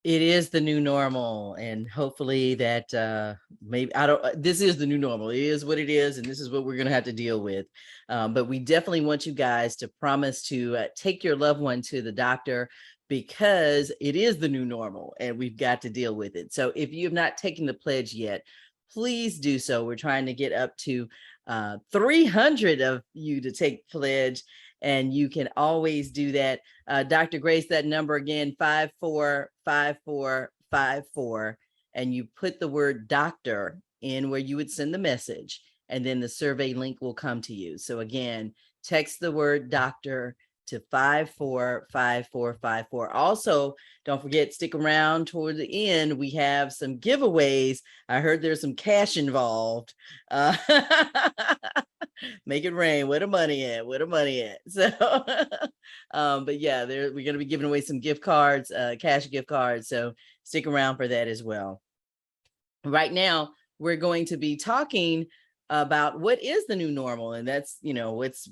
It is the new normal, and hopefully that maybe I don't. This is the new normal. It is what it is, and this is what we're going to have to deal with. But we definitely want you guys to promise to take your loved one to the doctor because it is the new normal, and we've got to deal with it. So if you have not taken the pledge yet, please do so. We're trying to get up to 300 of you to take pledge, and you can always do that. Dr. Grace, that number again, 545454, and you put the word doctor in where you would send the message, and then the survey link will come to you. So again, text the word doctor to 545454. Also, don't forget, stick around toward the end. We have some giveaways. I heard there's some cash involved. Make it rain. Where the money at? Where the money at? So, but yeah, we're going to be giving away some gift cards, cash gift cards. So stick around for that as well. Right now, we're going to be talking about what is the new normal, and that's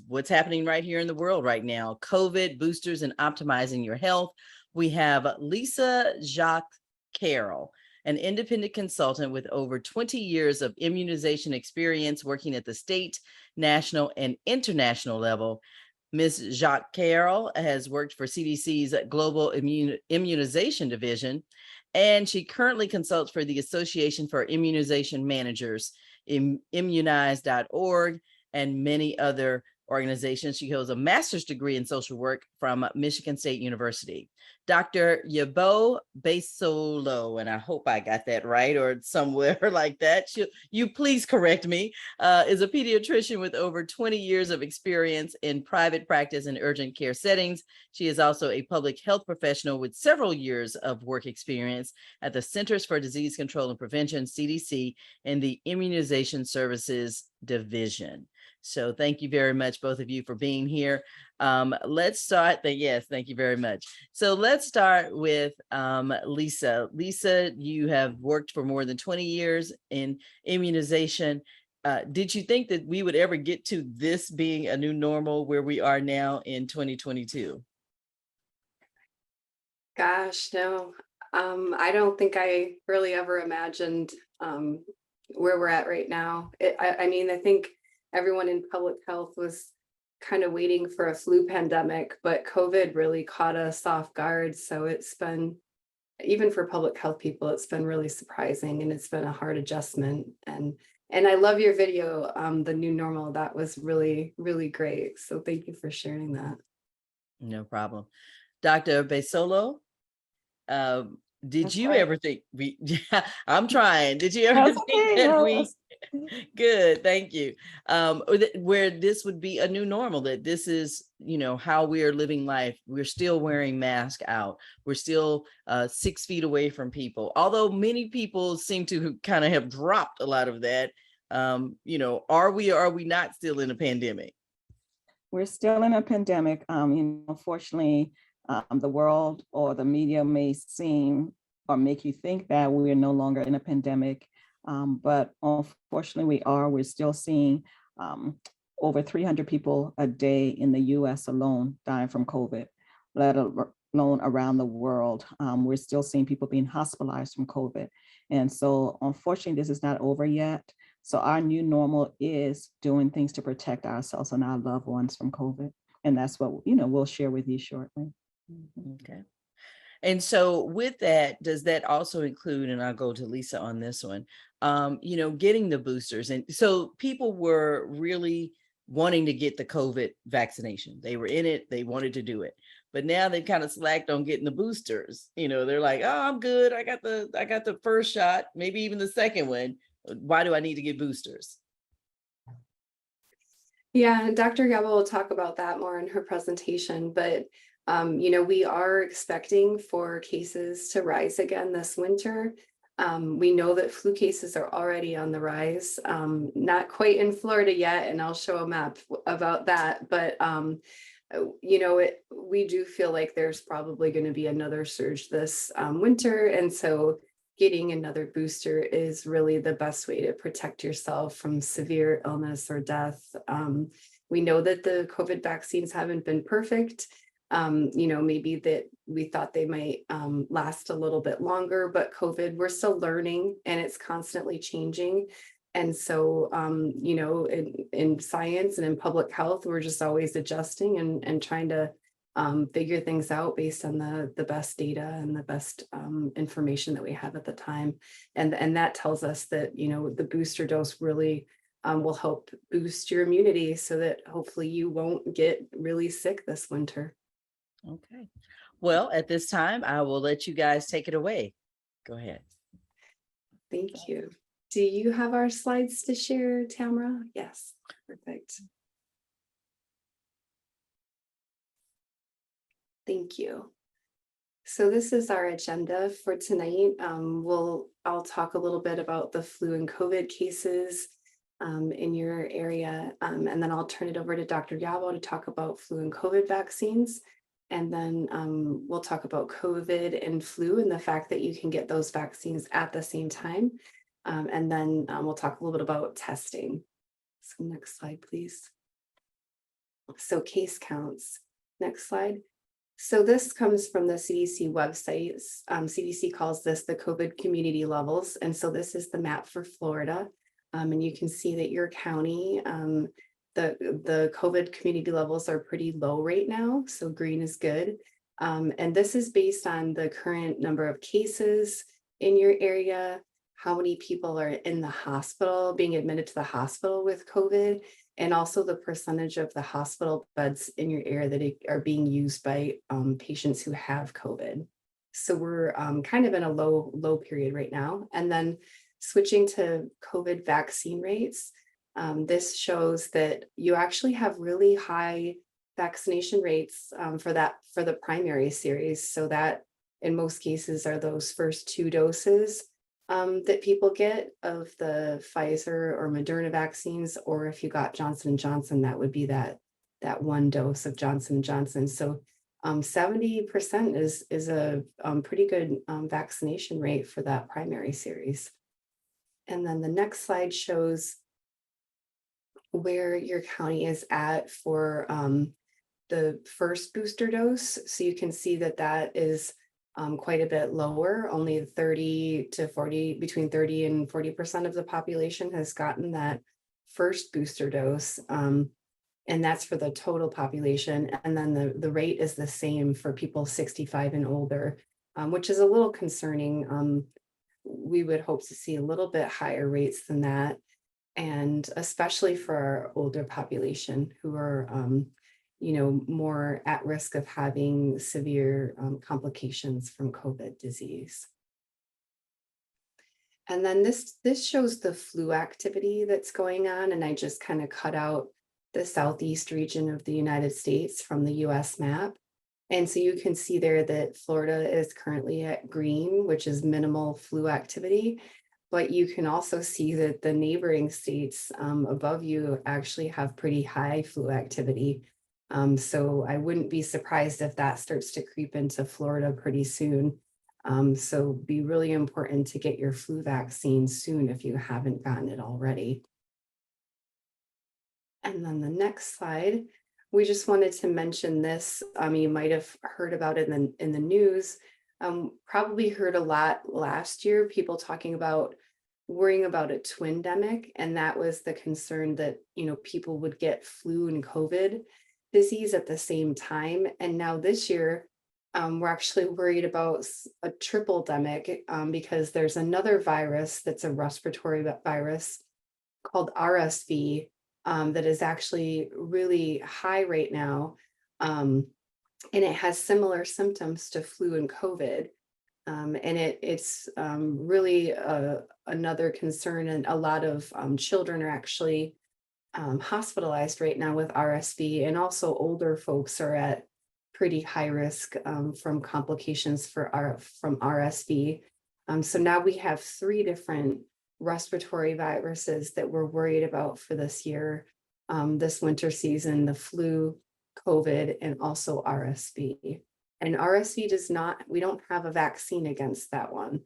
what's happening right here in the world right now. COVID, boosters, and optimizing your health. We have Lisa Jacques Carroll, an independent consultant with over 20 years of immunization experience working at the state, national, and international level. Ms. Jacques Carroll has worked for CDC's Global Immunization Division, and she currently consults for the Association for Immunization Managers, immunize.org, and many other organizations. She holds a master's degree in social work from Michigan State University. Dr. Yabo Basolo, and I hope I got that right or somewhere like that. You please correct me, is a pediatrician with over 20 years of experience in private practice and urgent care settings. She is also a public health professional with several years of work experience at the Centers for Disease Control and Prevention, CDC, and the Immunization Services Division. So thank you very much, both of you, for being here. Let's start. Yes, thank you very much. So let's start with Lisa. Lisa, you have worked for more than 20 years in immunization. Did you think that we would ever get to this being a new normal where we are now in 2022? Gosh, no. I don't think I really ever imagined where we're at right now. I mean, I think everyone in public health was kind of waiting for a flu pandemic, but COVID really caught us off guard. So it's been, even for public health people, it's been really surprising, and it's been a hard adjustment. And I love your video, the new normal. That was really, really great. So thank you for sharing that. No problem. Dr. Basolo, did That's you right. ever think I'm trying. Did you ever That's think okay. that No, good, thank you. Where this would be a new normal, that this is, how we are living life. We're still wearing masks out. We're still 6 feet away from people. Although many people seem to kind of have dropped a lot of that. Are we or are we not still in a pandemic? we're still in a pandemic. Unfortunately, the world or the media may seem or make you think that we're no longer in a pandemic. But unfortunately, we are. We're still seeing over 300 people a day in the US alone dying from COVID, let alone around the world. We're still seeing people being hospitalized from COVID. And so unfortunately, this is not over yet. So our new normal is doing things to protect ourselves and our loved ones from COVID. And that's what, we'll share with you shortly. Okay. And so with that, does that also include, and I'll go to Lisa on this one, getting the boosters? And so people were really wanting to get the COVID vaccination. They were in it, they wanted to do it. But now they've kind of slacked on getting the boosters. They're like, oh, I'm good. I got the first shot, maybe even the second one. Why do I need to get boosters? Yeah, Dr. Gaba will talk about that more in her presentation, but we are expecting for cases to rise again this winter. We know that flu cases are already on the rise, not quite in Florida yet, and I'll show a map about that, but we do feel like there's probably going to be another surge this winter, and so getting another booster is really the best way to protect yourself from severe illness or death. We know that the COVID vaccines haven't been perfect. Maybe that we thought they might last a little bit longer, but COVID, we're still learning and it's constantly changing. And so, in science and in public health, we're just always adjusting and trying to figure things out based on the best data and the best information that we have at the time. And that tells us that, the booster dose really will help boost your immunity so that hopefully you won't get really sick this winter. Okay. Well, at this time, I will let you guys take it away. Go ahead. Thank you. Do you have our slides to share, Tamara? Yes, perfect. Thank you. So this is our agenda for tonight. I'll talk a little bit about the flu and COVID cases in your area, and then I'll turn it over to Dr. Yabo to talk about flu and COVID vaccines. And then we'll talk about COVID and flu and the fact that you can get those vaccines at the same time. And then we'll talk a little bit about testing. So next slide, please. So case counts. Next slide. So this comes from the CDC website. CDC calls this the COVID community levels. And so this is the map for Florida. And you can see that your county, the COVID community levels are pretty low right now. So green is good. And this is based on the current number of cases in your area, how many people are in the hospital, being admitted to the hospital with COVID, and also the percentage of the hospital beds in your area that are being used by patients who have COVID. So we're kind of in a low period right now. And then switching to COVID vaccine rates, this shows that you actually have really high vaccination rates for the primary series. So that in most cases are those first 2 doses that people get of the Pfizer or Moderna vaccines, or if you got Johnson & Johnson, that would be that 1 dose of Johnson & Johnson. So 70% is a pretty good vaccination rate for that primary series. And then the next slide shows where your county is at for the first booster dose. So you can see that is quite a bit lower. Only 30 to 40, between 30 and 40% of the population has gotten that first booster dose. And that's for the total population. And then the rate is the same for people 65 and older, which is a little concerning. We would hope to see a little bit higher rates than that. And especially for our older population who are, more at risk of having severe complications from COVID disease. And then this shows the flu activity that's going on. And I just kind of cut out the southeast region of the United States from the US map. And so you can see there that Florida is currently at green, which is minimal flu activity. But you can also see that the neighboring states above you actually have pretty high flu activity. So I wouldn't be surprised if that starts to creep into Florida pretty soon. So be really important to get your flu vaccine soon if you haven't gotten it already. And then the next slide, we just wanted to mention this. You might have heard about it in the news. Probably heard a lot last year, people talking about worrying about a twindemic, and that was the concern that people would get flu and COVID disease at the same time. And now this year, we're actually worried about a triple-demic because there's another virus that's a respiratory virus called RSV that is actually really high right now. And it has similar symptoms to flu and COVID. And it's really another concern. And a lot of children are actually hospitalized right now with RSV. And also older folks are at pretty high risk from complications from RSV. So now we have 3 different respiratory viruses that we're worried about for this year, this winter season: the flu, COVID, and also RSV. And RSV we don't have a vaccine against that one.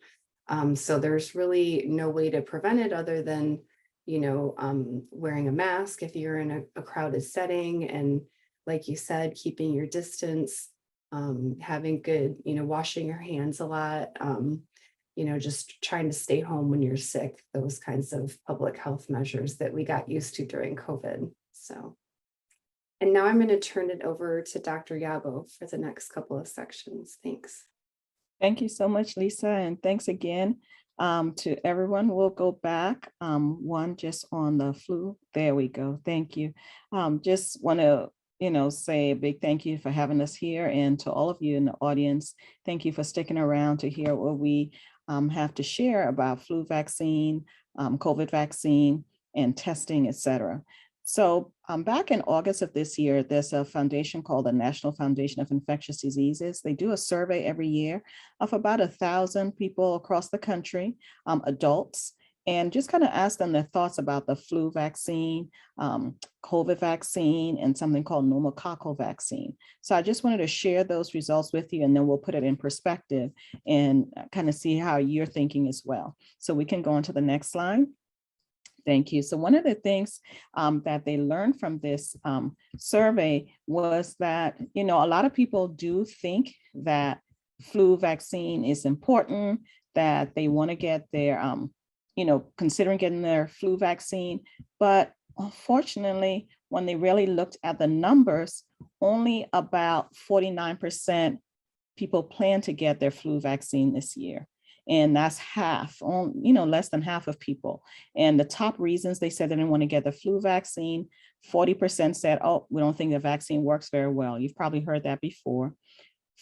So there's really no way to prevent it other than, wearing a mask if you're in a crowded setting, and like you said, keeping your distance, having good, washing your hands a lot, just trying to stay home when you're sick, those kinds of public health measures that we got used to during COVID. So, and now I'm going to turn it over to Dr. Yabo for the next couple of sections. Thanks. Thank you so much, Lisa, and thanks again to everyone. We'll go back one just on the flu. There we go. Thank you. Just want to say a big thank you for having us here, and to all of you in the audience, thank you for sticking around to hear what we have to share about flu vaccine, COVID vaccine, and testing, et cetera. So back in August of this year, there's a foundation called the National Foundation of Infectious Diseases. They do a survey every year of about 1,000 people across the country, adults, and just kind of ask them their thoughts about the flu vaccine, COVID vaccine, and something called pneumococcal vaccine. So I just wanted to share those results with you, and then we'll put it in perspective and kind of see how you're thinking as well. So we can go on to the next slide. Thank you. So one of the things that they learned from this survey was that, a lot of people do think that flu vaccine is important, that they want to get their, considering getting their flu vaccine. But unfortunately, when they really looked at the numbers, only about 49% people plan to get their flu vaccine this year. And that's half, less than half of people. And the top reasons they said they didn't want to get the flu vaccine, 40% said, oh, we don't think the vaccine works very well. You've probably heard that before.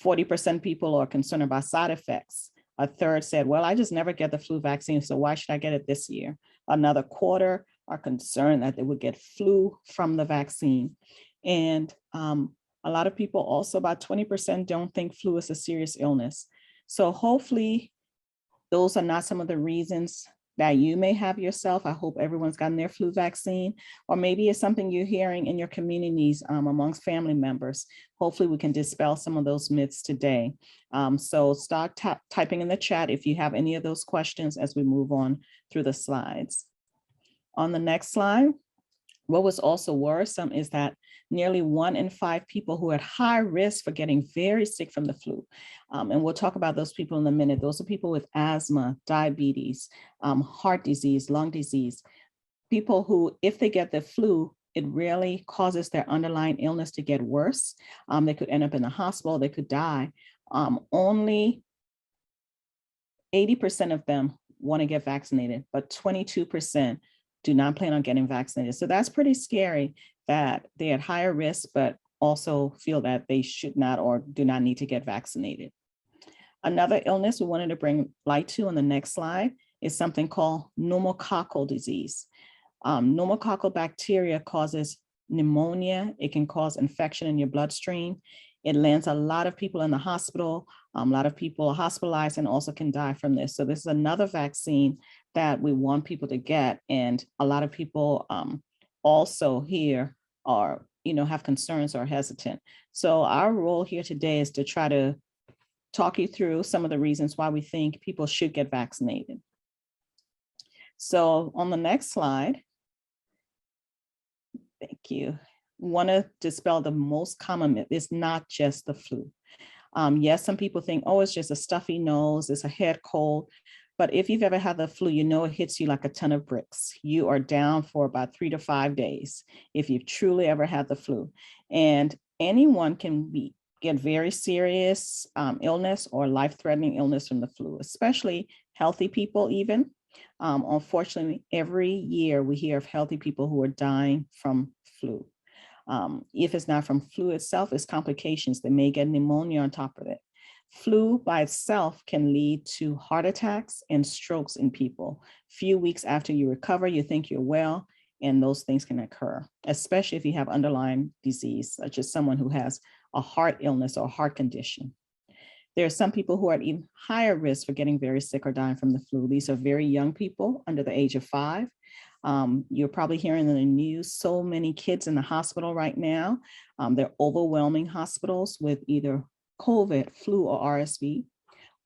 40% people are concerned about side effects. A third said, well, I just never get the flu vaccine, so why should I get it this year? Another quarter are concerned that they would get flu from the vaccine. And a lot of people also, about 20%, don't think flu is a serious illness. So hopefully, those are not some of the reasons that you may have yourself. I hope everyone's gotten their flu vaccine, or maybe it's something you're hearing in your communities amongst family members. Hopefully we can dispel some of those myths today. So start typing in the chat if you have any of those questions as we move on through the slides. On the next slide, what was also worrisome is that nearly 1 in 5 people who are at high risk for getting very sick from the flu, and we'll talk about those people in a minute. Those are people with asthma, diabetes, heart disease, lung disease, people who, if they get the flu, it really causes their underlying illness to get worse. They could end up in the hospital, they could die. Only 80% of them want to get vaccinated, but 22% do not plan on getting vaccinated. So that's pretty scary that they're at higher risk, but also feel that they should not or do not need to get vaccinated. Another illness we wanted to bring light to on the next slide is something called pneumococcal disease. Pneumococcal bacteria causes pneumonia. It can cause infection in your bloodstream. It lands a lot of people in the hospital. A lot of people are hospitalized and also can die from this. So this is another vaccine that we want people to get. And a lot of people also here are, have concerns or hesitant. So our role here today is to try to talk you through some of the reasons why we think people should get vaccinated. So on the next slide, thank you. Want to dispel the most common myth. It's not just the flu. Yes, some people think, oh, it's just a stuffy nose, it's a head cold. But if you've ever had the flu, it hits you like a ton of bricks. You are down for about 3 to 5 days if you've truly ever had the flu. And anyone can get very serious illness or life-threatening illness from the flu, especially healthy people even. Unfortunately, every year we hear of healthy people who are dying from flu. If it's not from flu itself, it's complications. They may get pneumonia on top of it. Flu by itself can lead to heart attacks and strokes in people. Few weeks after you recover, you think you're well, and those things can occur, especially if you have underlying disease, such as someone who has a heart illness or heart condition. There are some people who are at even higher risk for getting very sick or dying from the flu. These are very young people under the age of 5. You're probably hearing in the news, so many kids in the hospital right now. They're overwhelming hospitals with either COVID, flu, or RSV.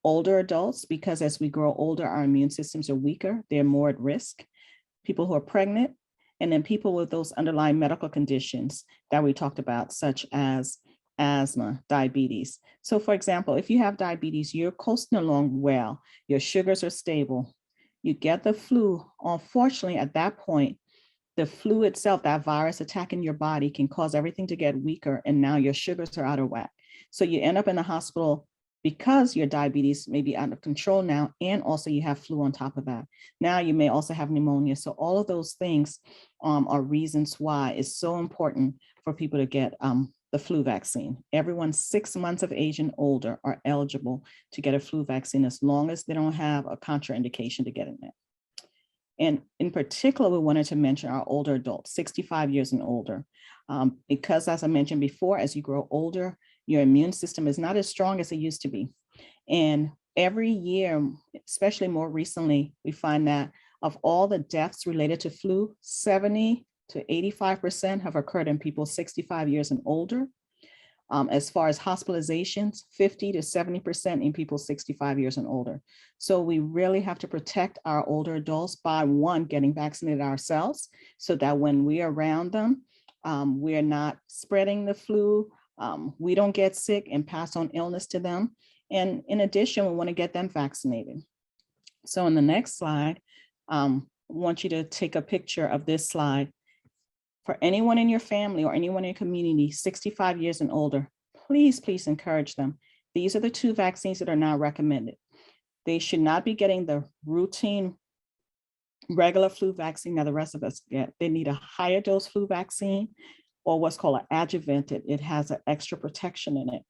Older adults, because as we grow older, our immune systems are weaker, they're more at risk. People who are pregnant, And then people with those underlying medical conditions that we talked about, such as asthma, diabetes. So for example, if you have diabetes, you're coasting along well, your sugars are stable, you get the flu, unfortunately, at that point, the flu itself, that virus attacking your body can cause everything to get weaker, and now your sugars are out of whack. So you end up in the hospital because your diabetes may be out of control now, and also you have flu on top of that. Now you may also have pneumonia. So all of those things are reasons why it's so important for people to get the flu vaccine. Everyone 6 months of age and older are eligible to get a flu vaccine as long as they don't have a contraindication to getting it. And in particular, we wanted to mention our older adults, 65 years and older, because as I mentioned before, as you grow older, your immune system is not as strong as it used to be. And every year, especially more recently, we find that of all the deaths related to flu, 70 to 85% have occurred in people 65 years and older. As far as hospitalizations, 50 to 70% in people 65 years and older. So we really have to protect our older adults by, one, getting vaccinated ourselves so that when we're around them, we're not spreading the flu, we don't get sick and pass on illness to them. And in addition, we want to get them vaccinated. So in the next slide, I want you to take a picture of this slide. For anyone in your family or anyone in your community, 65 years and older, please, please encourage them. These are the 2 vaccines that are now recommended. They should not be getting the routine regular flu vaccine that the rest of us get. They need a higher dose flu vaccine, or what's called an adjuvanted. It has an extra protection in it.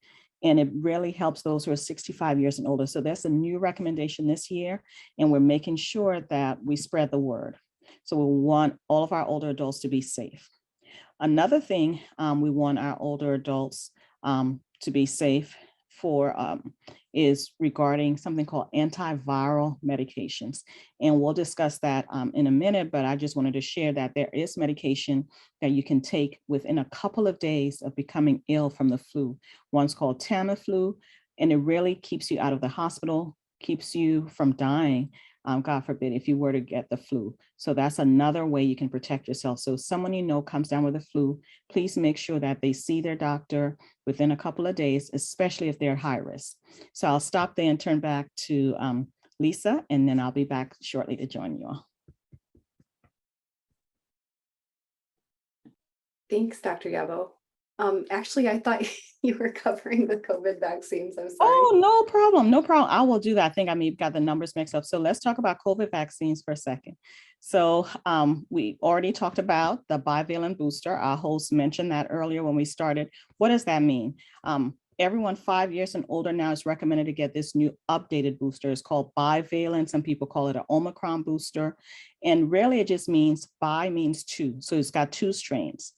And it really helps those who are 65 years and older. So that's a new recommendation this year. And we're making sure that we spread the word. So we want all of our older adults to be safe. Another thing we want our older adults to be safe for is regarding something called antiviral medications. And we'll discuss that in a minute, but I just wanted to share that there is medication that you can take within a couple of days of becoming ill from the flu. One's called Tamiflu, and it really keeps you out of the hospital, keeps you from dying. God forbid, if you were to get the flu. So that's another way you can protect yourself. So if someone you know comes down with the flu, please make sure that they see their doctor within a couple of days, especially if they're at high risk. So I'll stop there and turn back to Lisa, and then I'll be back shortly to join you all. Thanks, Dr. Yabo. Actually, I thought you were covering the COVID vaccines. I'm sorry. Oh, no problem. No problem. I will do that. I think I may have got the numbers mixed up. So let's talk about COVID vaccines for a second. So we already talked about the bivalent booster. Our host mentioned that earlier when we started. What does that mean? Everyone 5 years and older now is recommended to get this new updated booster. It's called bivalent. Some people call it an Omicron booster. And really it just means bi means 2. So it's got 2 strains.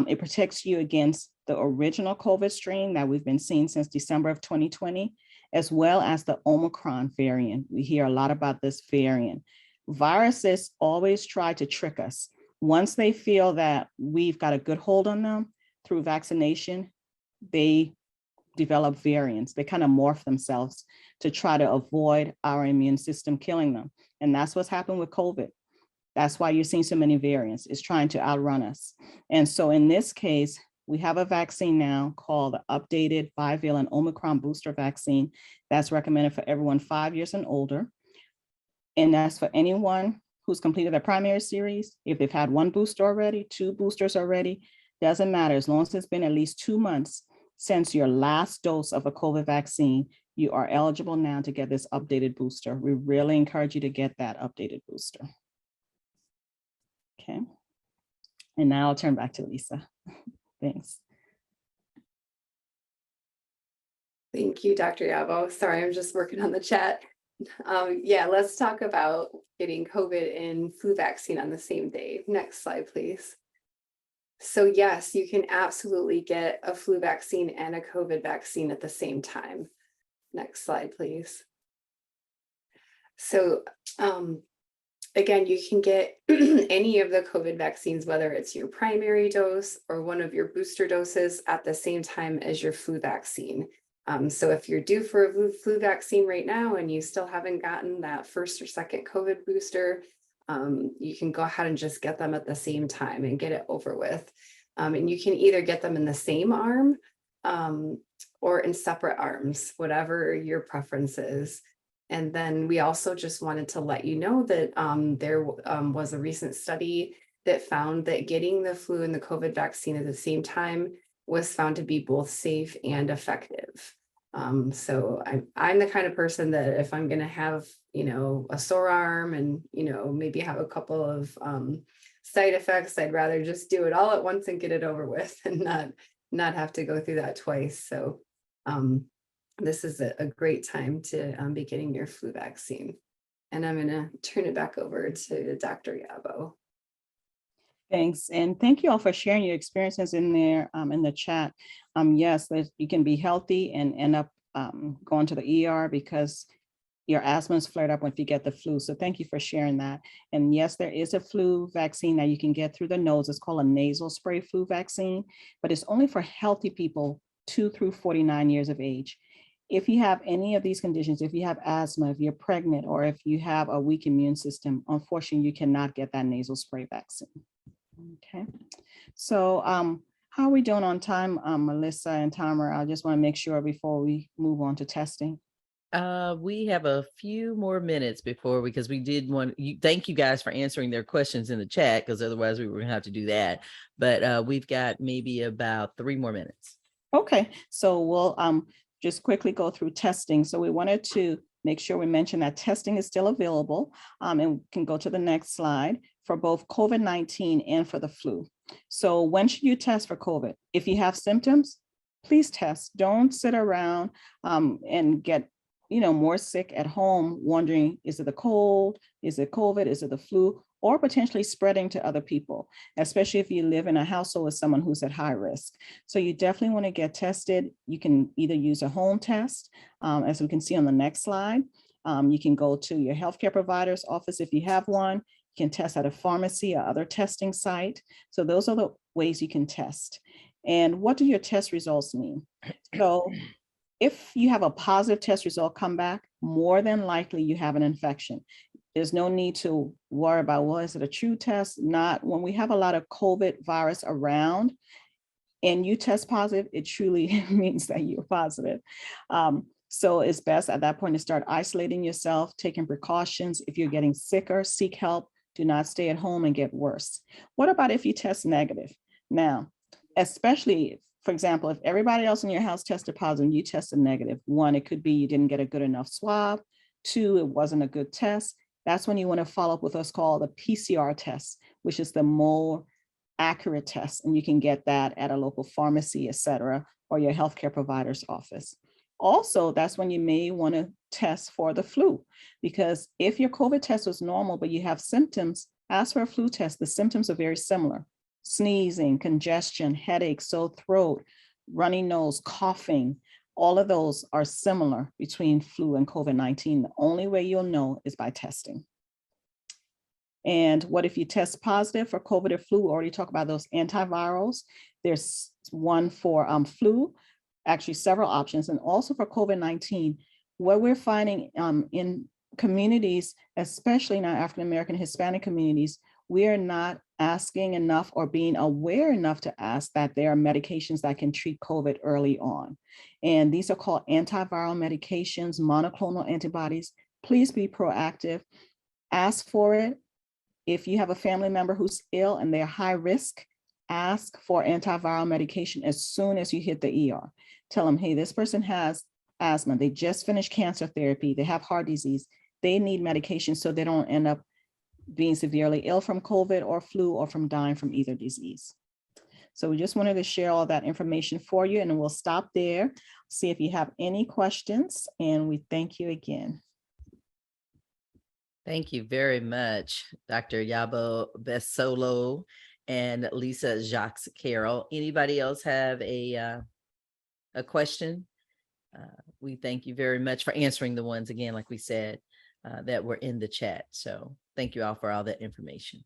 It protects you against the original COVID strain that we've been seeing since December of 2020, as well as the Omicron variant. We hear a lot about this variant. Viruses always try to trick us. Once they feel that we've got a good hold on them through vaccination, they develop variants. They kind of morph themselves to try to avoid our immune system killing them. And that's what's happened with COVID. That's why you're seeing so many variants. It's trying to outrun us. And so in this case, we have a vaccine now called the updated bivalent Omicron booster vaccine that's recommended for everyone 5 years and older. And that's for anyone who's completed their primary series. If they've had 1 booster already, 2 boosters already, doesn't matter. As long as it's been at least 2 months since your last dose of a COVID vaccine, you are eligible now to get this updated booster. We really encourage you to get that updated booster. Okay. And now I'll turn back to Lisa. Thanks. Thank you, Dr. Yabo. Sorry, I'm just working on the chat. Yeah, let's talk about getting COVID and flu vaccine on the same day. Next slide, please. So yes, you can absolutely get a flu vaccine and a COVID vaccine at the same time. Next slide, please. So again, you can get any of the COVID vaccines, whether it's your primary dose or one of your booster doses at the same time as your flu vaccine. So if you're due for a flu vaccine right now and you still haven't gotten that first or second COVID booster, you can go ahead and just get them at the same time and get it over with. And you can either get them in the same arm or in separate arms, whatever your preference is. And then we also just wanted to let you know that there was a recent study that found that getting the flu and the COVID vaccine at the same time was found to be both safe and effective. So I'm the kind of person that if I'm going to have, a sore arm and, maybe have a couple of side effects, I'd rather just do it all at once and get it over with and not have to go through that twice. So this is a great time to be getting your flu vaccine. And I'm going to turn it back over to Dr. Yabo. Thanks. And thank you all for sharing your experiences in there in the chat. Yes, you can be healthy and end up going to the ER because your asthma's flared up if you get the flu. So thank you for sharing that. And yes, there is a flu vaccine that you can get through the nose. It's called a nasal spray flu vaccine, but it's only for healthy people 2 through 49 years of age. If you have any of these conditions, if you have asthma, if you're pregnant, or if you have a weak immune system, unfortunately, you cannot get that nasal spray vaccine. Okay, so how are we doing on time, Melissa and Tamara? I just want to make sure before we move on to testing. We have a few more minutes because we did thank you guys for answering their questions in the chat, because otherwise we were gonna have to do that. But we've got maybe about 3 more minutes. Okay, so we'll just quickly go through testing. So we wanted to make sure we mention that testing is still available, and we can go to the next slide, for both COVID-19 and for the flu. So when should you test for COVID? If you have symptoms, please test. Don't sit around and get more sick at home wondering, is it the cold? Is it COVID? Is it the flu? Or potentially spreading to other people, especially if you live in a household with someone who's at high risk. So you definitely want to get tested. You can either use a home test, as we can see on the next slide. You can go to your healthcare provider's office if you have one. You can test at a pharmacy or other testing site. So those are the ways you can test. And what do your test results mean? So if you have a positive test result come back, more than likely you have an infection. There's no need to worry about, well, is it a true test? Not when we have a lot of COVID virus around and you test positive, it truly means that you're positive. So it's best at that point to start isolating yourself, taking precautions. If you're getting sicker, seek help. Do not stay at home and get worse. What about if you test negative? Now, especially, for example, if everybody else in your house tested positive and you tested negative, 1, it could be you didn't get a good enough swab. 2, it wasn't a good test. That's when you want to follow up with what's called a PCR test, which is the more accurate test. And you can get that at a local pharmacy, et cetera, or your healthcare provider's office. Also, that's when you may want to test for the flu, because if your COVID test was normal, but you have symptoms, ask for a flu test. The symptoms are very similar: sneezing, congestion, headache, sore throat, runny nose, coughing. All of those are similar between flu and COVID-19. The only way you'll know is by testing. And what if you test positive for COVID or flu? We already talked about those antivirals. There's one for flu, actually several options, and also for COVID-19. What we're finding in communities, especially in our African-American Hispanic communities, we are not asking enough or being aware enough to ask that there are medications that can treat COVID early on. And these are called antiviral medications, monoclonal antibodies. Please be proactive, ask for it. If you have a family member who's ill and they're high risk, ask for antiviral medication as soon as you hit the ER. Tell them, hey, this person has asthma. They just finished cancer therapy. They have heart disease. They need medication so they don't end up being severely ill from COVID or flu or from dying from either disease. So we just wanted to share all that information for you, and we'll stop there, see if you have any questions, and we thank you again. Thank you very much, Dr. Yabo Besolo and Lisa Jacques Carroll. Anybody else have a question? We thank you very much for answering the ones, again, like we said, that were in the chat. So thank you all for all that information.